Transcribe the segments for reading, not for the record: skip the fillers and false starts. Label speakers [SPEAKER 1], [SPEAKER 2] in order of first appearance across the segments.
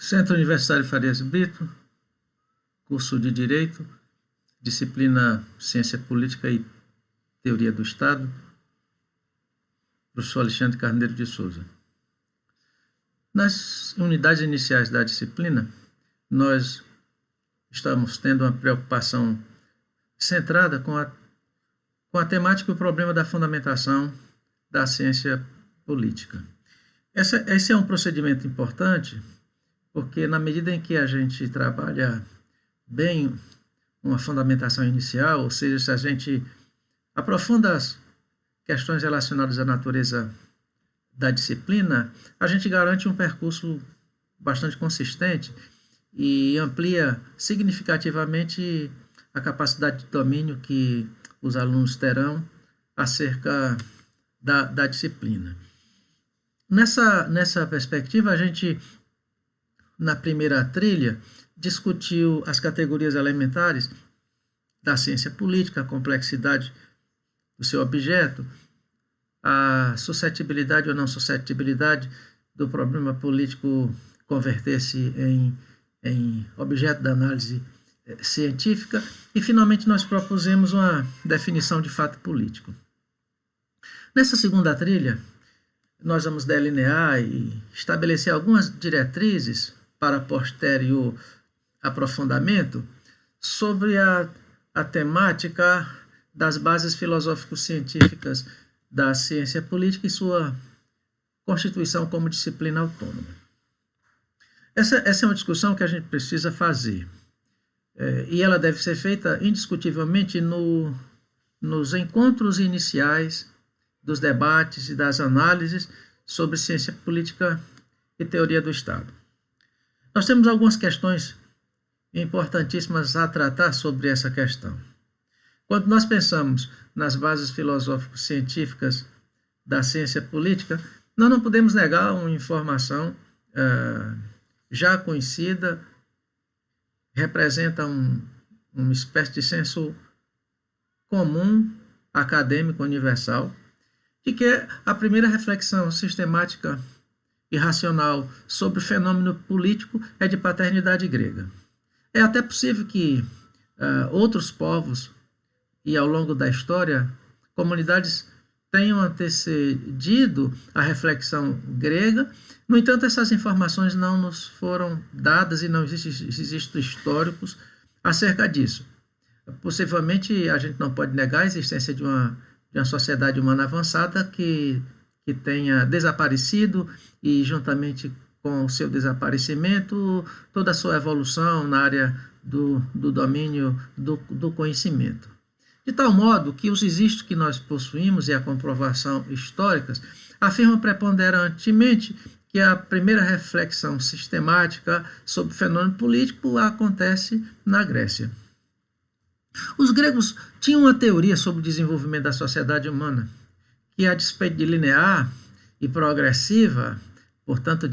[SPEAKER 1] Centro Universitário Farias Brito, curso de Direito, disciplina Ciência Política e Teoria do Estado, professor Alexandre Carneiro de Souza. Nas unidades iniciais da disciplina, nós estamos tendo uma preocupação centrada com a temática e o problema da fundamentação da ciência política. Esse é um procedimento importante, porque na medida em que a gente trabalha bem uma fundamentação inicial, ou seja, se a gente aprofunda as questões relacionadas à natureza da disciplina, a gente garante um percurso bastante consistente e amplia significativamente a capacidade de domínio que os alunos terão acerca da disciplina. Nessa perspectiva, a gente, na primeira trilha, discutiu as categorias elementares da ciência política, a complexidade do seu objeto, a suscetibilidade ou não suscetibilidade do problema político converter-se em objeto da análise científica e, finalmente, nós propusemos uma definição de fato político. Nessa segunda trilha, nós vamos delinear e estabelecer algumas diretrizes para posterior aprofundamento sobre a temática das bases filosófico-científicas da ciência política e sua constituição como disciplina autônoma. Essa é uma discussão que a gente precisa fazer, e ela deve ser feita indiscutivelmente nos encontros iniciais dos debates e das análises sobre ciência política e teoria do Estado. Nós temos algumas questões importantíssimas a tratar sobre essa questão. Quando nós pensamos nas bases filosófico-científicas da ciência política, nós não podemos negar uma informação já conhecida, representa uma espécie de senso comum, acadêmico, universal, de que a primeira reflexão sistemática e racional sobre o fenômeno político é de paternidade grega. É até possível que outros povos e, ao longo da história, comunidades tenham antecedido a reflexão grega. No entanto, essas informações não nos foram dadas e não existem históricos acerca disso. Possivelmente, a gente não pode negar a existência de uma sociedade humana avançada que tenha desaparecido e, juntamente com o seu desaparecimento, toda a sua evolução na área do domínio do conhecimento. De tal modo que os registros que nós possuímos e a comprovação históricas afirmam preponderantemente que a primeira reflexão sistemática sobre o fenômeno político acontece na Grécia. Os gregos tinham uma teoria sobre o desenvolvimento da sociedade humana, que, a despeito de linear e progressiva, portanto,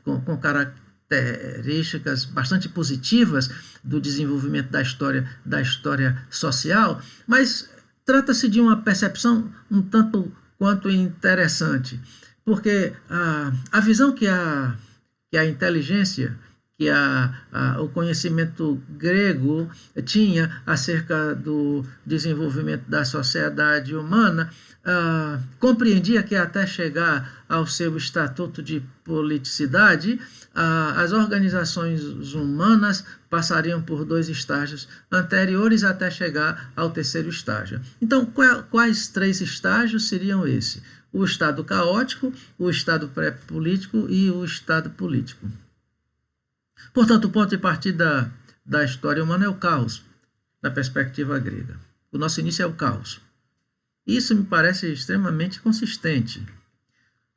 [SPEAKER 1] com características bastante positivas do desenvolvimento da história social, mas trata-se de uma percepção um tanto quanto interessante, porque a visão que a inteligência, que o conhecimento grego tinha acerca do desenvolvimento da sociedade humana, compreendia que até chegar ao seu estatuto de politicidade, as organizações humanas passariam por dois estágios anteriores até chegar ao terceiro estágio. Então, quais três estágios seriam esses? O estado caótico, o estado pré-político e o estado político. Portanto, o ponto de partida da história humana é o caos, na perspectiva grega. O nosso início é o caos. Isso me parece extremamente consistente.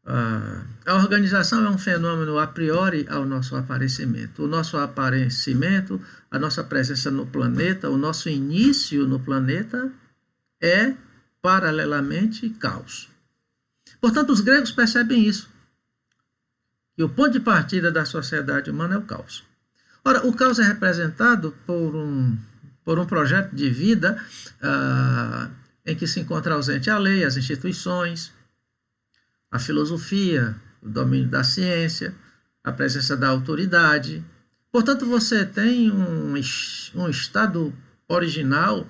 [SPEAKER 1] A organização é um fenômeno a priori ao nosso aparecimento. O nosso aparecimento, a nossa presença no planeta, o nosso início no planeta é, paralelamente, caos. Portanto, os gregos percebem isso, que o ponto de partida da sociedade humana é o caos. Ora, o caos é representado por um projeto de vida em que se encontra ausente a lei, as instituições, a filosofia, o domínio da ciência, a presença da autoridade. Portanto, você tem um estado original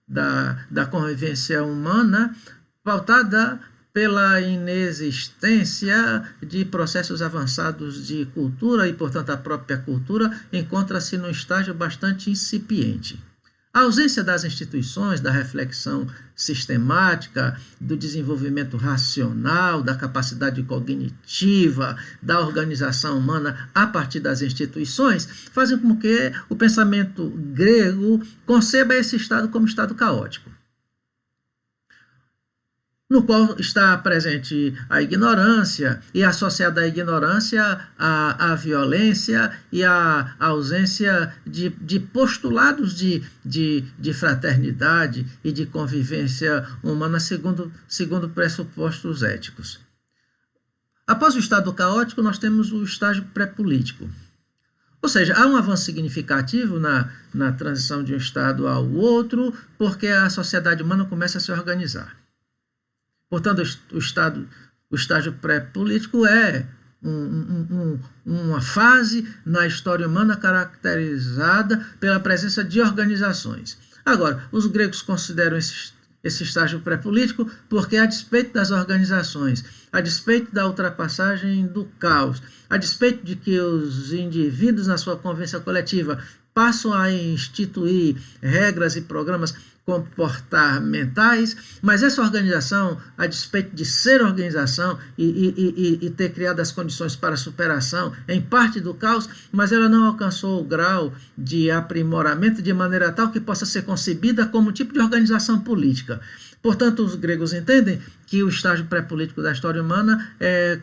[SPEAKER 1] da convivência humana pautada pela inexistência de processos avançados de cultura e, portanto, a própria cultura encontra-se num estágio bastante incipiente. A ausência das instituições, da reflexão sistemática, do desenvolvimento racional, da capacidade cognitiva, da organização humana a partir das instituições, fazem com que o pensamento grego conceba esse estado como estado caótico, no qual está presente a ignorância e associada à ignorância a violência e a ausência de postulados de fraternidade e de convivência humana segundo pressupostos éticos. Após o estado caótico, nós temos o estágio pré-político. Ou seja, há um avanço significativo na transição de um estado ao outro, porque a sociedade humana começa a se organizar. Portanto, o estágio pré-político é uma fase na história humana caracterizada pela presença de organizações. Agora, os gregos consideram esse estágio pré-político porque, a despeito das organizações, a despeito da ultrapassagem do caos, a despeito de que os indivíduos, na sua convivência coletiva, passam a instituir regras e programas comportamentais, mas essa organização, a despeito de ser organização e ter criado as condições para a superação, em parte do caos, mas ela não alcançou o grau de aprimoramento de maneira tal que possa ser concebida como tipo de organização política. Portanto, os gregos entendem que o estágio pré-político da história humana é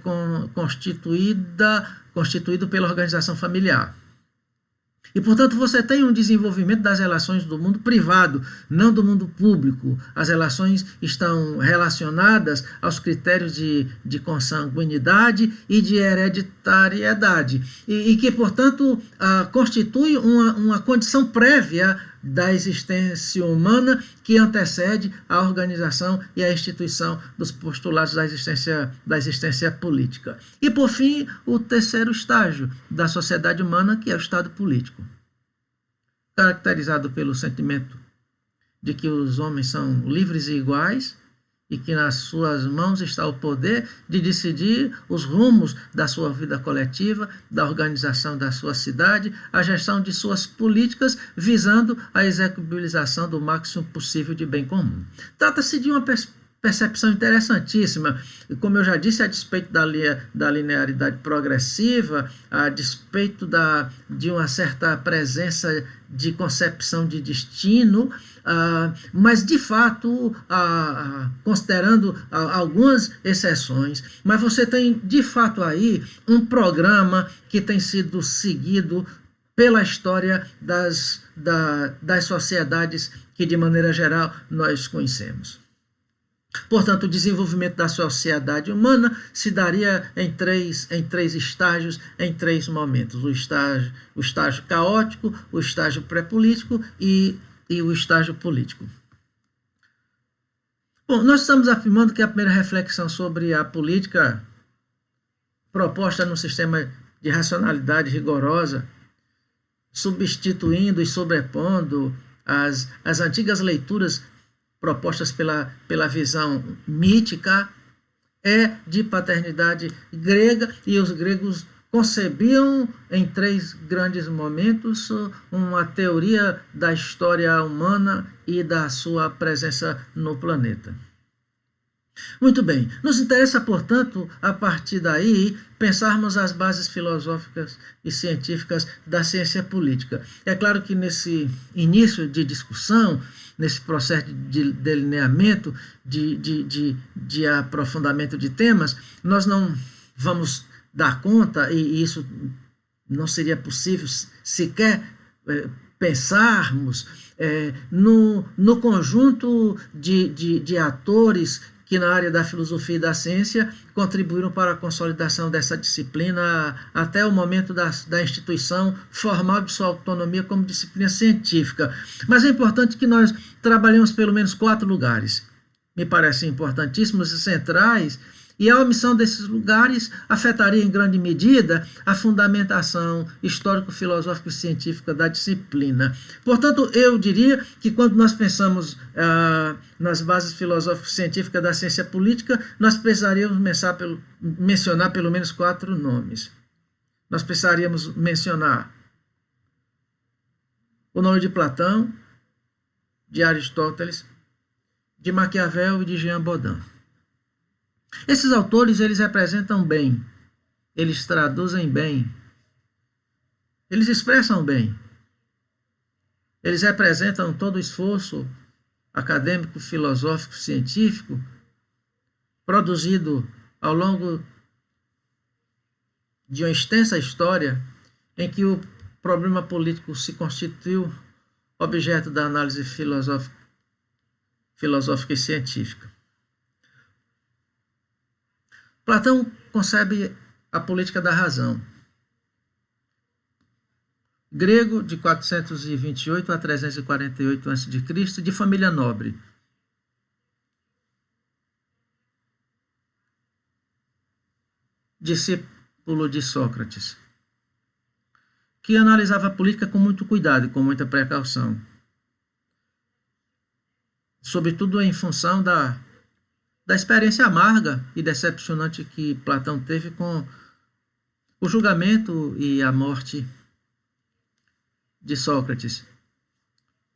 [SPEAKER 1] constituído pela organização familiar. E, portanto, você tem um desenvolvimento das relações do mundo privado, não do mundo público. As relações estão relacionadas aos critérios de consanguinidade e de hereditariedade, e que, portanto, constitui uma condição prévia da existência humana que antecede a organização e a instituição dos postulados da existência política. E, por fim, o terceiro estágio da sociedade humana, que é o estado político, caracterizado pelo sentimento de que os homens são livres e iguais e que nas suas mãos está o poder de decidir os rumos da sua vida coletiva, da organização da sua cidade, a gestão de suas políticas, visando a execuibilização do máximo possível de bem comum. Trata-se de uma percepção interessantíssima. Como eu já disse, a despeito da linearidade progressiva, a despeito de uma certa presença de concepção de destino, mas de fato, considerando algumas exceções, mas você tem de fato aí um programa que tem sido seguido pela história das sociedades que, de maneira geral, nós conhecemos. Portanto, o desenvolvimento da sociedade humana se daria em três estágios, em três momentos: o estágio caótico, o estágio pré-político e o estágio político. Bom, nós estamos afirmando que a primeira reflexão sobre a política proposta num sistema de racionalidade rigorosa, substituindo e sobrepondo as antigas leituras propostas pela visão mítica, é de paternidade grega, e os gregos concebiam em três grandes momentos uma teoria da história humana e da sua presença no planeta. Muito bem, nos interessa, portanto, a partir daí, pensarmos as bases filosóficas e científicas da ciência política. É claro que nesse início de discussão, nesse processo de delineamento, de aprofundamento de temas, nós não vamos dar conta, e isso não seria possível sequer pensarmos no conjunto de atores que na área da filosofia e da ciência contribuíram para a consolidação dessa disciplina até o momento da instituição formal de sua autonomia como disciplina científica. Mas é importante que nós trabalhemos pelo menos 4 lugares. Me parecem importantíssimos e centrais E a omissão desses lugares afetaria em grande medida a fundamentação histórico-filosófica e científica da disciplina. Portanto, eu diria que quando nós pensamos nas bases filosófico-científicas da ciência política, nós precisaríamos mencionar pelo menos 4 nomes. Nós precisaríamos mencionar o nome de Platão, de Aristóteles, de Maquiavel e de Jean Bodin. Esses autores, eles representam bem, eles traduzem bem, eles expressam bem, eles representam todo o esforço acadêmico, filosófico, científico produzido ao longo de uma extensa história em que o problema político se constituiu objeto da análise filosófica e científica. Platão concebe a política da razão. Grego, de 428 a 348 a.C., de família nobre. Discípulo de Sócrates, que analisava a política com muito cuidado e com muita precaução, sobretudo em função da experiência amarga e decepcionante que Platão teve com o julgamento e a morte de Sócrates.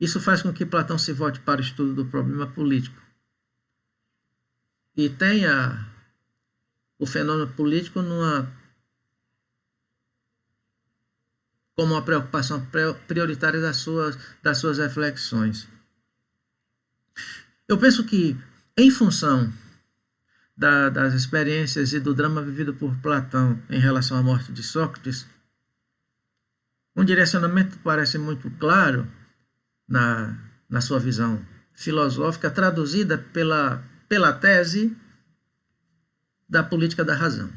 [SPEAKER 1] Isso faz com que Platão se volte para o estudo do problema político e tenha o fenômeno político como uma preocupação prioritária das suas reflexões. Eu penso que, em função das experiências e do drama vivido por Platão em relação à morte de Sócrates, um direcionamento parece muito claro na sua visão filosófica, traduzida pela tese da política da razão.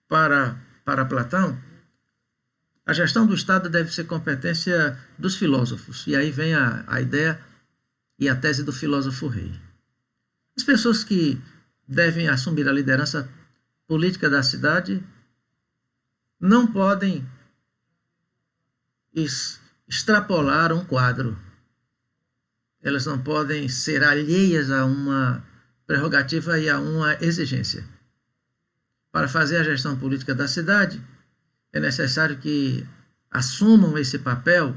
[SPEAKER 1] Para Platão, a gestão do Estado deve ser competência dos filósofos, e aí vem a ideia e a tese do filósofo rei. As pessoas que devem assumir a liderança política da cidade não podem extrapolar um quadro. Elas não podem ser alheias a uma prerrogativa e a uma exigência. Para fazer a gestão política da cidade, é necessário que assumam esse papel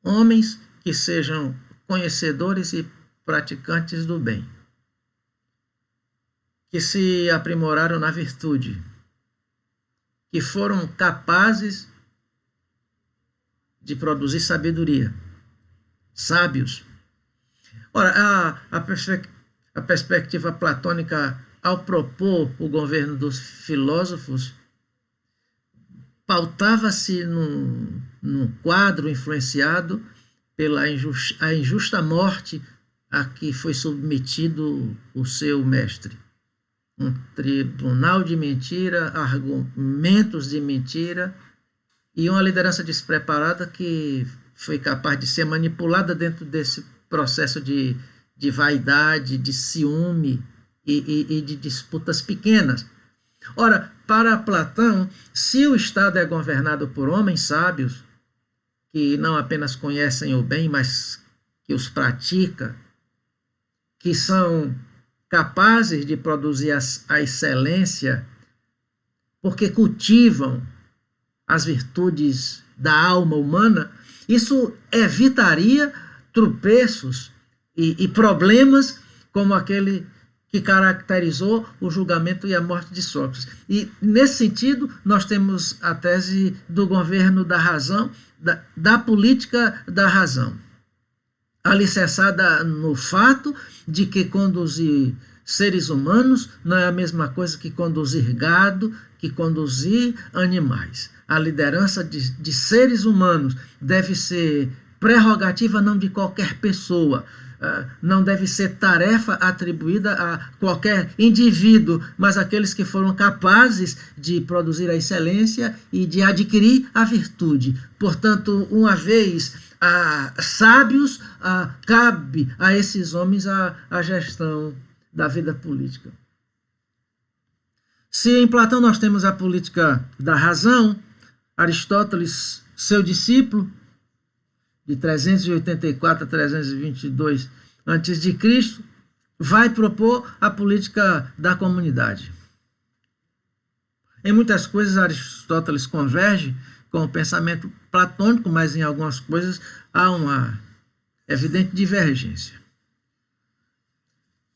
[SPEAKER 1] homens que sejam conhecedores e praticantes do bem, que se aprimoraram na virtude, que foram capazes de produzir sabedoria, sábios. Ora, a perspectiva platônica, ao propor o governo dos filósofos, pautava-se num quadro influenciado pela a injusta morte a que foi submetido o seu mestre. Um tribunal de mentira, argumentos de mentira e uma liderança despreparada que foi capaz de ser manipulada dentro desse processo de vaidade, de ciúme e de disputas pequenas. Ora, para Platão, se o Estado é governado por homens sábios, que não apenas conhecem o bem, mas que os praticam, que são capazes de produzir a excelência, porque cultivam as virtudes da alma humana, isso evitaria tropeços e problemas como aquele que caracterizou o julgamento e a morte de Sócrates. E, nesse sentido, nós temos a tese do governo da razão, da política da razão, alicerçada no fato de que conduzir seres humanos não é a mesma coisa que conduzir gado, que conduzir animais. A liderança de seres humanos deve ser prerrogativa não de qualquer pessoa, não deve ser tarefa atribuída a qualquer indivíduo, mas aqueles que foram capazes de produzir a excelência e de adquirir a virtude. Portanto, uma vez sábios, cabe a esses homens a gestão da vida política. Se em Platão nós temos a política da razão, Aristóteles, seu discípulo, de 384 a 322 a.C., vai propor a política da comunidade. Em muitas coisas, Aristóteles converge com o pensamento platônico, mas em algumas coisas há uma evidente divergência.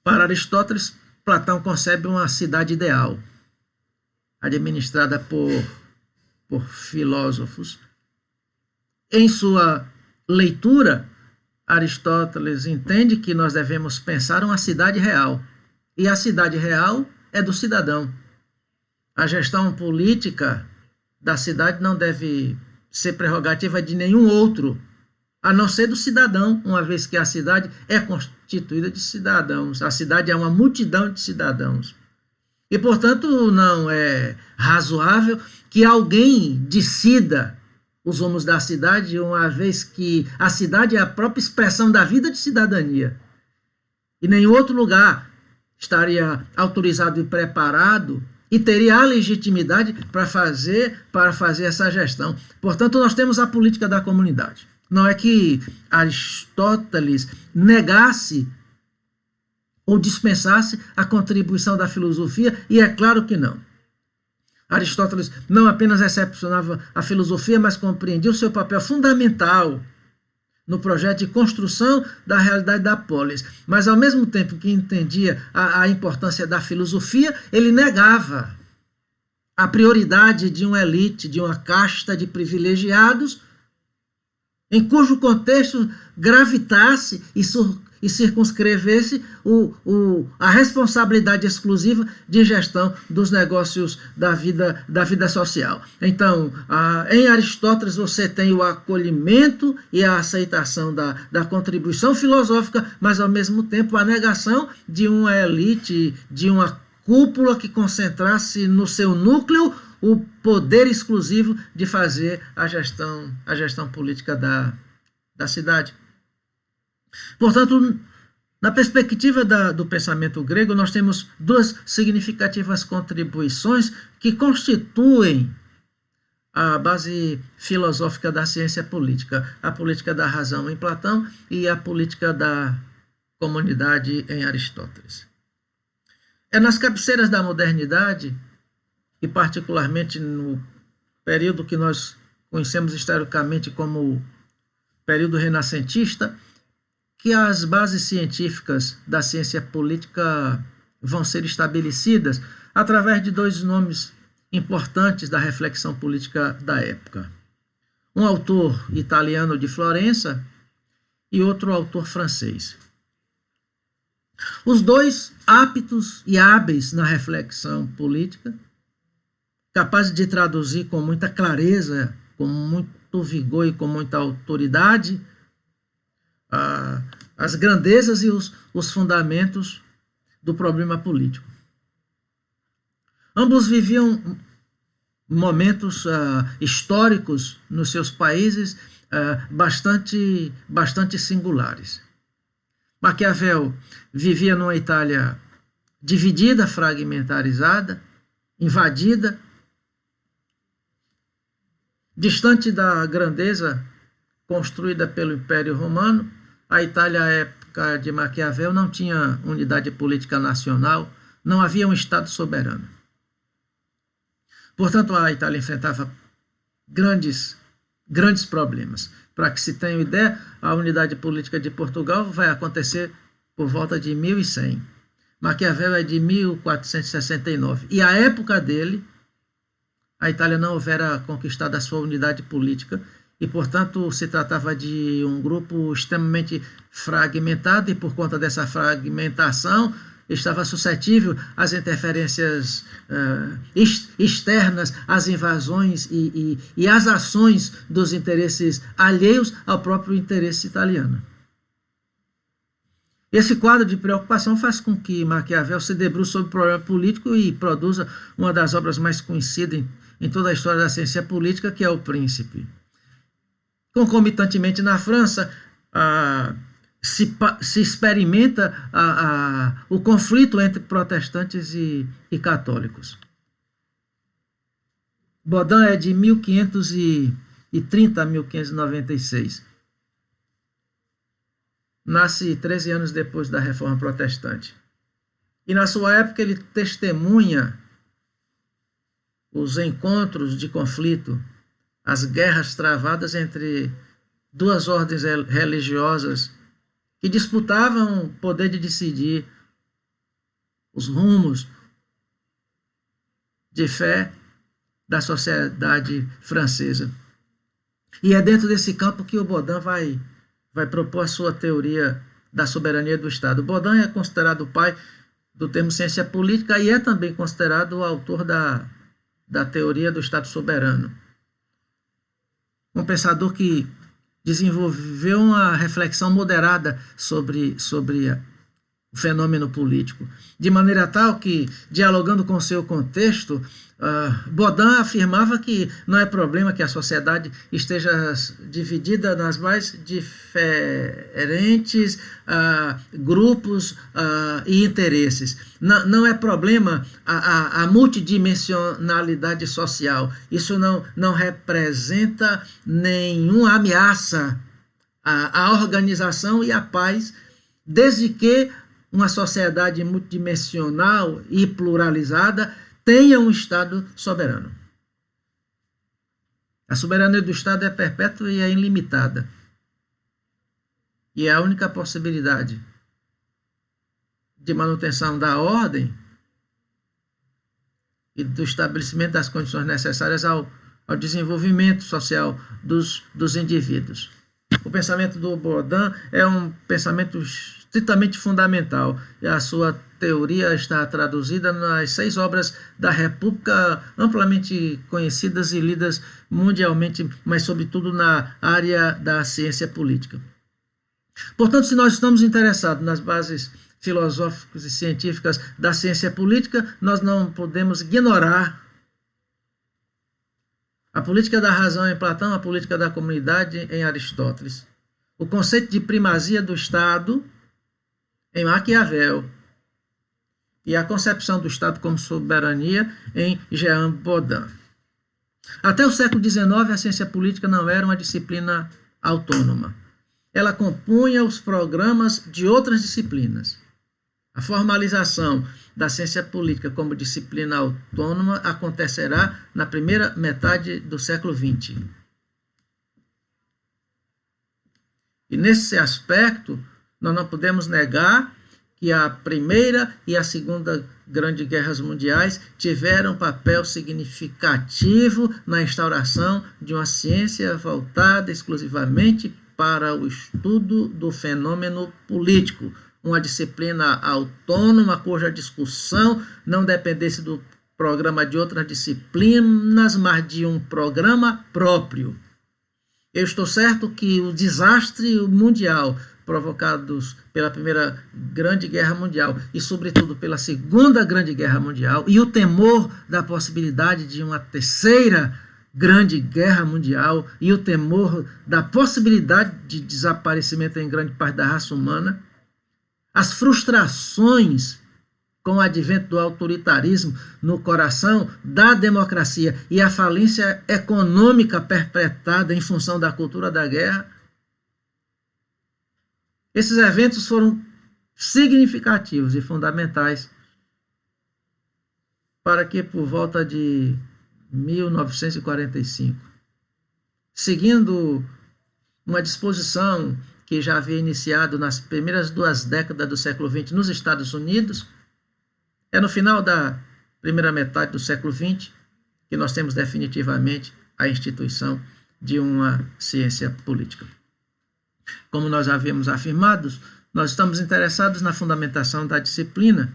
[SPEAKER 1] Para Aristóteles, Platão concebe uma cidade ideal, administrada por filósofos. Em sua leitura, Aristóteles entende que nós devemos pensar uma cidade real. E a cidade real é do cidadão. A gestão política da cidade não deve ser prerrogativa de nenhum outro, a não ser do cidadão, uma vez que a cidade é constituída de cidadãos. A cidade é uma multidão de cidadãos. E, portanto, não é razoável que alguém decida os rumos da cidade, uma vez que a cidade é a própria expressão da vida de cidadania. E nenhum outro lugar estaria autorizado e preparado e teria a legitimidade para fazer essa gestão. Portanto, nós temos a política da comunidade. Não é que Aristóteles negasse ou dispensasse a contribuição da filosofia, e é claro que não. Aristóteles não apenas recepcionava a filosofia, mas compreendia o seu papel fundamental no projeto de construção da realidade da polis. Mas, ao mesmo tempo que entendia a importância da filosofia, ele negava a prioridade de uma elite, de uma casta de privilegiados, em cujo contexto gravitasse e circunscrevesse a responsabilidade exclusiva de gestão dos negócios da vida social. Então, em Aristóteles você tem o acolhimento e a aceitação da contribuição filosófica, mas ao mesmo tempo a negação de uma elite, de uma cúpula que concentrasse no seu núcleo o poder exclusivo de fazer a gestão política da cidade. Portanto, na perspectiva do pensamento grego, nós temos duas significativas contribuições que constituem a base filosófica da ciência política: a política da razão em Platão e a política da comunidade em Aristóteles. É nas cabeceiras da modernidade, e particularmente no período que nós conhecemos historicamente como período renascentista, que as bases científicas da ciência política vão ser estabelecidas através de dois nomes importantes da reflexão política da época. Um autor italiano de Florença e outro autor francês. Os dois aptos e hábeis na reflexão política, capazes de traduzir com muita clareza, com muito vigor e com muita autoridade as grandezas e os fundamentos do problema político. Ambos viviam momentos históricos nos seus países bastante singulares. Maquiavel vivia numa Itália dividida, fragmentarizada, invadida, distante da grandeza construída pelo Império Romano. A Itália, à época de Maquiavel, não tinha unidade política nacional, não havia um Estado soberano. Portanto, a Itália enfrentava grandes problemas. Para que se tenha uma ideia, a unidade política de Portugal vai acontecer por volta de 1100. Maquiavel é de 1469. E à época dele, a Itália não houvera conquistado a sua unidade política e, portanto, se tratava de um grupo extremamente fragmentado e, por conta dessa fragmentação, estava suscetível às interferências externas, às invasões e às ações dos interesses alheios ao próprio interesse italiano. Esse quadro de preocupação faz com que Maquiavel se debruce sobre o problema político e produza uma das obras mais conhecidas em toda a história da ciência política, que é O Príncipe. Concomitantemente, na França, se experimenta o conflito entre protestantes e católicos. Baudin é de 1530 a 1596. Nasce 13 anos depois da Reforma Protestante. E na sua época ele testemunha os encontros de conflito, as guerras travadas entre duas ordens religiosas que disputavam o poder de decidir os rumos de fé da sociedade francesa. E é dentro desse campo que o Baudin vai propor a sua teoria da soberania do Estado. Baudin é considerado o pai do termo ciência política e é também considerado o autor da teoria do Estado soberano. Um pensador que desenvolveu uma reflexão moderada sobre o fenômeno político, de maneira tal que, dialogando com o seu contexto, Baudin afirmava que não é problema que a sociedade esteja dividida nas mais diferentes grupos e interesses. Não é problema a multidimensionalidade social. Isso não representa nenhuma ameaça à organização e à paz, desde que uma sociedade multidimensional e pluralizada tenha um Estado soberano. A soberania do Estado é perpétua e é ilimitada. E é a única possibilidade de manutenção da ordem e do estabelecimento das condições necessárias ao desenvolvimento social dos indivíduos. O pensamento do Baudin é um pensamento estritamente fundamental e a sua teoria está traduzida nas 6 obras da República, amplamente conhecidas e lidas mundialmente, mas sobretudo na área da ciência política. Portanto, se nós estamos interessados nas bases filosóficas e científicas da ciência política, nós não podemos ignorar a política da razão em Platão, a política da comunidade em Aristóteles, o conceito de primazia do Estado em Maquiavel e a concepção do Estado como soberania em Jean Baudin. Até o século XIX, a ciência política não era uma disciplina autônoma. Ela compunha os programas de outras disciplinas. A formalização da ciência política como disciplina autônoma acontecerá na primeira metade do século XX. E nesse aspecto, nós não podemos negar que a Primeira e a Segunda Grandes Guerras Mundiais tiveram papel significativo na instauração de uma ciência voltada exclusivamente para o estudo do fenômeno político, uma disciplina autônoma cuja discussão não dependesse do programa de outras disciplinas, mas de um programa próprio. Eu estou certo que o desastre mundial provocados pela Primeira Grande Guerra Mundial e, sobretudo, pela Segunda Grande Guerra Mundial e o temor da possibilidade de uma terceira Grande Guerra Mundial e o temor da possibilidade de desaparecimento em grande parte da raça humana, as frustrações com o advento do autoritarismo no coração da democracia e a falência econômica perpetrada em função da cultura da guerra, esses eventos foram significativos e fundamentais para que, por volta de 1945, seguindo uma disposição que já havia iniciado nas primeiras 2 décadas do século XX nos Estados Unidos, é no final da primeira metade do século XX que nós temos definitivamente a instituição de uma ciência política. Como nós havíamos afirmado, nós estamos interessados na fundamentação da disciplina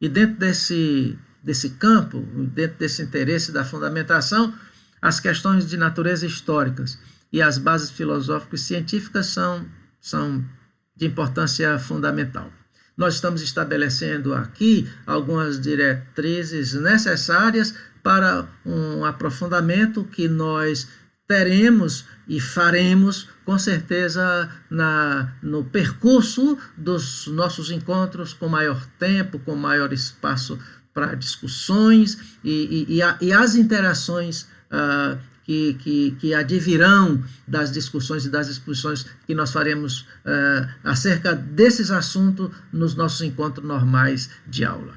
[SPEAKER 1] e dentro desse campo, dentro desse interesse da fundamentação, as questões de natureza históricas e as bases filosóficas e científicas são de importância fundamental. Nós estamos estabelecendo aqui algumas diretrizes necessárias para um aprofundamento que nós teremos e faremos, com certeza, no percurso dos nossos encontros, com maior tempo, com maior espaço para discussões e as interações que advirão das discussões e das exposições que nós faremos acerca desses assuntos nos nossos encontros normais de aula.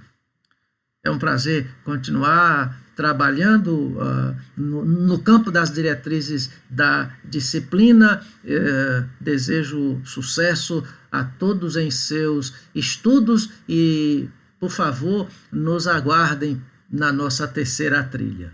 [SPEAKER 1] É um prazer continuar trabalhando no campo das diretrizes da disciplina. Desejo sucesso a todos em seus estudos e, por favor, nos aguardem na nossa terceira trilha.